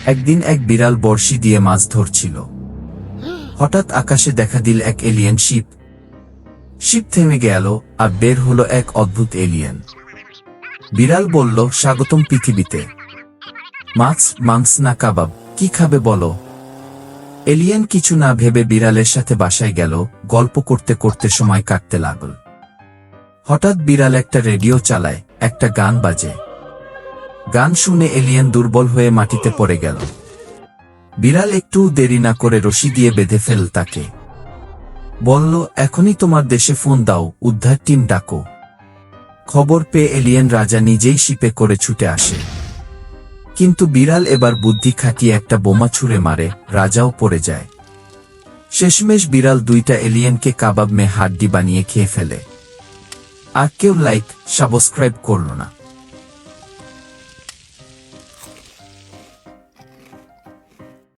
একদিন এক বিড়াল বড়শি দিয়ে মাছ ধরছিল। হঠাৎ আকাশে দেখা দিল এক এলিয়েন শিপ। শিপ থেমে গেল, আর বের হলো এক অদ্ভুত এলিয়েন। বিড়াল বলল, স্বাগতম পৃথিবীতে। মাছ, মাংস না কাবাব, কি খাবে বলো? এলিয়েন কিছু না ভেবে বিড়ালের সাথে বাসায় গেল। গল্প করতে করতে সময় কাটতে লাগল। হঠাৎ বিড়াল একটা রেডিও চালায়, একটা গান বাজে। গান শুনে এলিয়েন দুর্বল হয়ে মাটিতে পড়ে গেল। বিড়াল একটু দেরি না করে রশি দিয়ে বেঁধে ফেল তাকে। বলল, এখনই তোমার দেশে ফোন দাও, উদ্ধার টিম ডাকো। খবর পেয়ে এলিয়েন রাজা নিজেই শিপে করে ছুটে আসে। কিন্তু বিড়াল এবার বুদ্ধি খাটিয়ে একটা বোমা ছুঁড়ে মারে, রাজাও পড়ে যায়। শেষমেশ বিড়াল দুইটা এলিয়েনকে কাবাব মে হাড্ডি বানিয়ে খেয়ে ফেলে। আর কেউ লাইক, সাবস্ক্রাইব করল না।